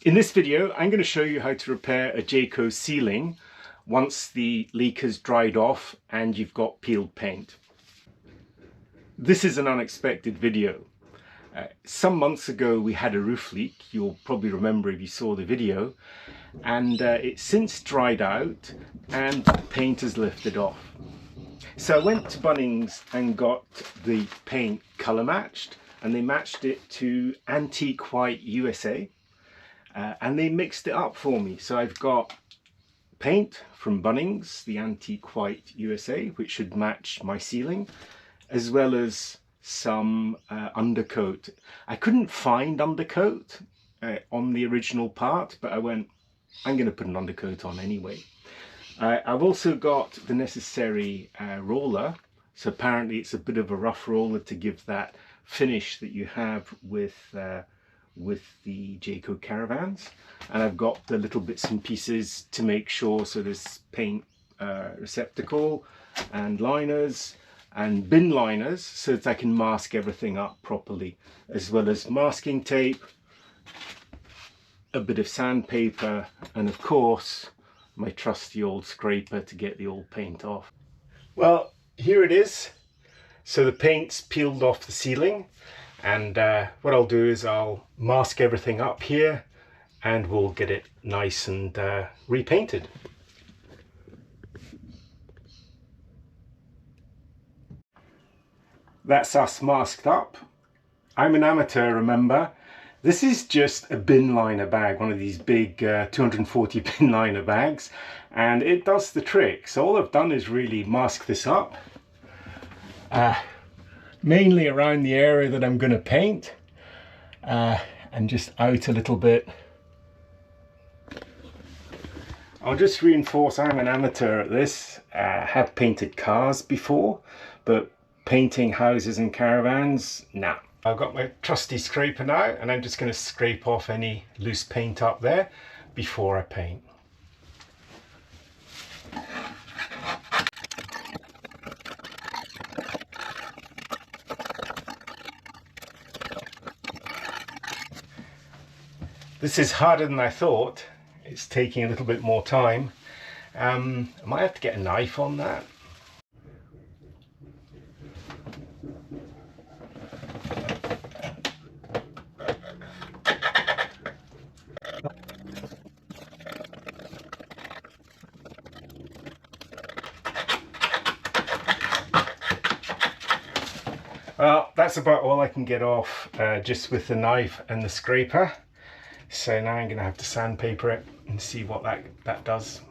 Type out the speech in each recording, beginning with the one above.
In this video, I'm going to show you how to repair a Jayco ceiling once the leak has dried off and you've got peeled paint. This is an unexpected video. Some months ago we had a roof leak, you'll probably remember if you saw the video, and it's since dried out and paint has lifted off. So I went to Bunnings and got the paint colour matched, and they matched it to Antique White USA. And they mixed it up for me. So I've got paint from Bunnings, the Antique White USA, which should match my ceiling, as well as some undercoat. I couldn't find undercoat on the original part, but I'm going to put an undercoat on anyway. I've also got the necessary roller. So apparently it's a bit of a rough roller to give that finish that you have with the Jayco caravans, and I've got the little bits and pieces to make sure. So there's paint receptacle and liners and bin liners so that I can mask everything up properly, as well as masking tape, a bit of sandpaper, and of course my trusty old scraper to get the old paint off. Well, here it is. So the paint's peeled off the ceiling, and what I'll do is I'll mask everything up here and we'll get it nice and repainted. That's us masked up. I'm an amateur, remember. This is just a bin liner bag, one of these big 240 bin liner bags, and it does the trick. So all I've done is really mask this up. Mainly around the area that I'm going to paint, and just out a little bit. I'll just reinforce I'm an amateur at this. I have painted cars before, but painting houses and caravans, nah. I've got my trusty scraper now, and I'm just going to scrape off any loose paint up there before I paint. This is harder than I thought. It's taking a little bit more time. I might have to get a knife on that. Well, that's about all I can get off just with the knife and the scraper. So now I'm going to have to sandpaper it and see what that does.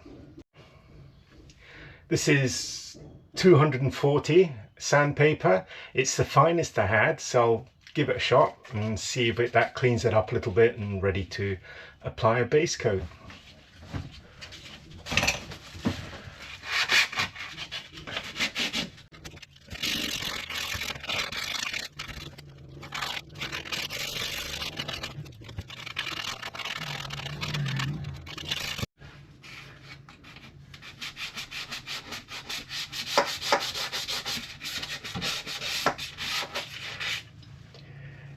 This is 240 sandpaper. It's the finest I had, so I'll give it a shot and see if that cleans it up a little bit and ready to apply a base coat.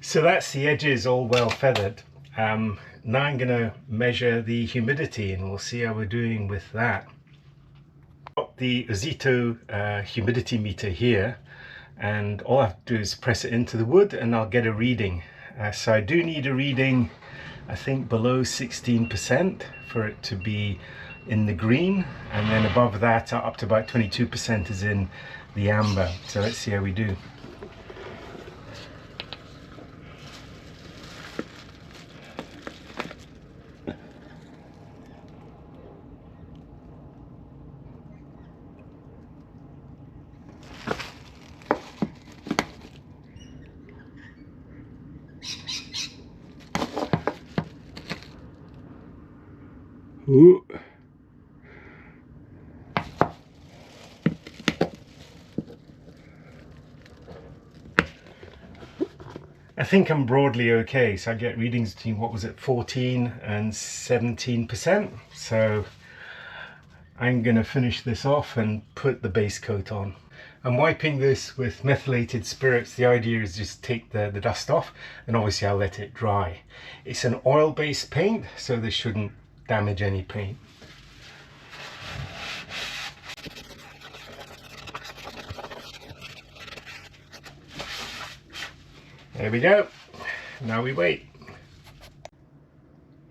So that's the edges all well feathered. Now I'm going to measure the humidity and we'll see how we're doing with that. I've got the Ozito humidity meter here, and all I have to do is press it into the wood and I'll get a reading. So I do need a reading, I think below 16% for it to be in the green, and then above that up to about 22% is in the amber. So let's see how we do. Ooh. I think I'm broadly okay, so I get readings between, what was it, 14 and 17%. So I'm going to finish this off and put the base coat on. I'm wiping this with methylated spirits. The idea is just take the dust off, and obviously I'll let it dry. It's an oil-based paint, so this shouldn't damage any paint. There we go. Now we wait.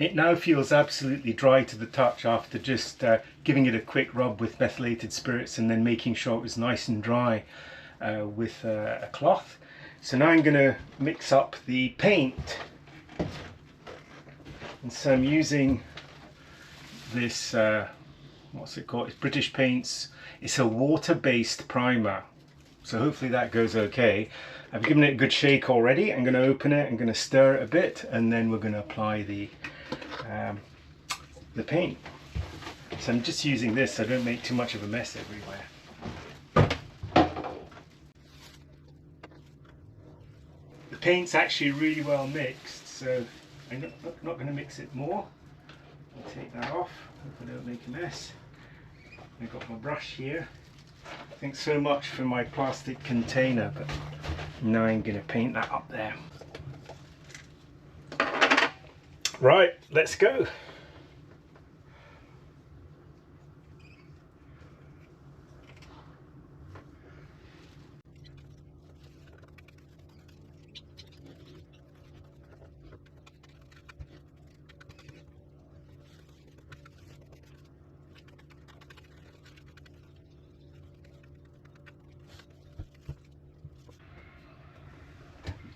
It now feels absolutely dry to the touch after just giving it a quick rub with methylated spirits and then making sure it was nice and dry with a cloth. So now I'm going to mix up the paint. And so I'm using this, what's it called? It's British Paints. It's a water-based primer. So hopefully that goes okay. I've given it a good shake already. I'm going to open it, I'm going to stir it a bit, and then we're going to apply the paint. So I'm just using this so I don't make too much of a mess everywhere. The paint's actually really well mixed, so I'm not going to mix it more. I'll take that off, hope I don't make a mess. I've got my brush here. Thanks so much for my plastic container, but now I'm going to paint that up there. Right, let's go.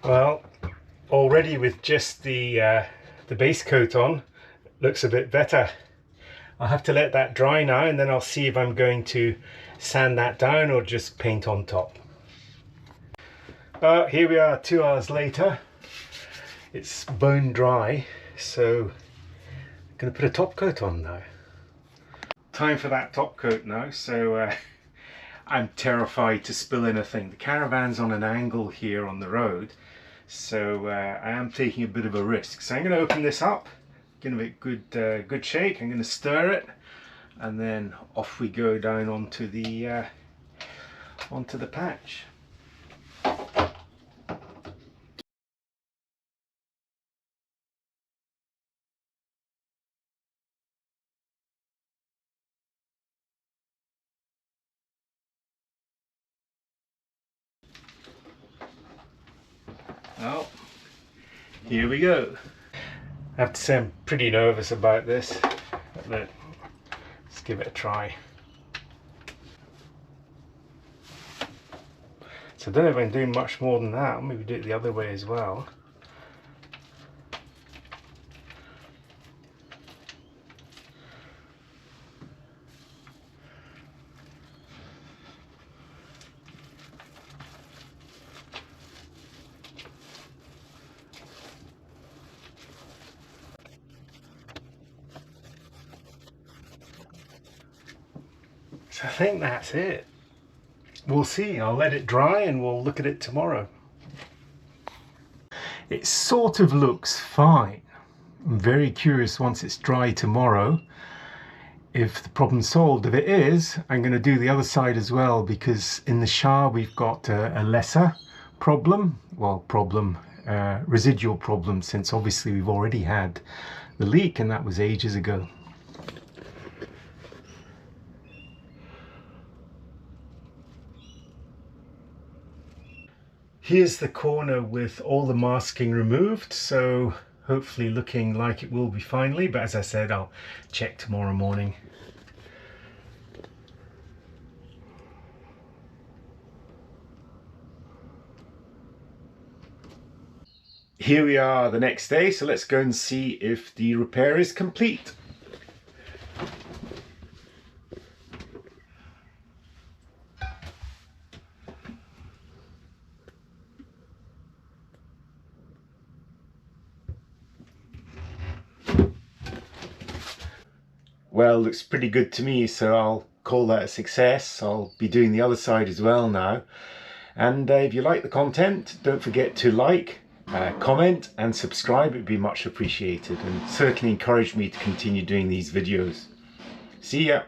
Well, already with just the base coat on, looks a bit better. I'll have to let that dry now, and then I'll see if I'm going to sand that down or just paint on top. Here we are 2 hours later. It's bone dry, so I'm going to put a top coat on now. Time for that top coat now, so I'm terrified to spill anything. The caravan's on an angle here on the road, so I am taking a bit of a risk. So I'm going to open this up, give it a good shake. I'm going to stir it, and then off we go down onto the patch. Well, here we go. I have to say I'm pretty nervous about this, but let's give it a try. So I don't know if I'm doing much more than that. I'll maybe do it the other way as well. So I think that's it. We'll see. I'll let it dry and we'll look at it tomorrow. It sort of looks fine. I'm very curious once it's dry tomorrow if the problem's solved. If it is, I'm going to do the other side as well, because in the shower we've got a lesser problem. Well, residual problem, since obviously we've already had the leak, and that was ages ago. Here's the corner with all the masking removed, so hopefully looking like it will be finally, but as I said, I'll check tomorrow morning. Here we are the next day, so let's go and see if the repair is complete. Well, looks pretty good to me, so I'll call that a success. I'll be doing the other side as well now. And if you like the content, don't forget to like, comment and subscribe. It would be much appreciated, and certainly encourage me to continue doing these videos. See ya!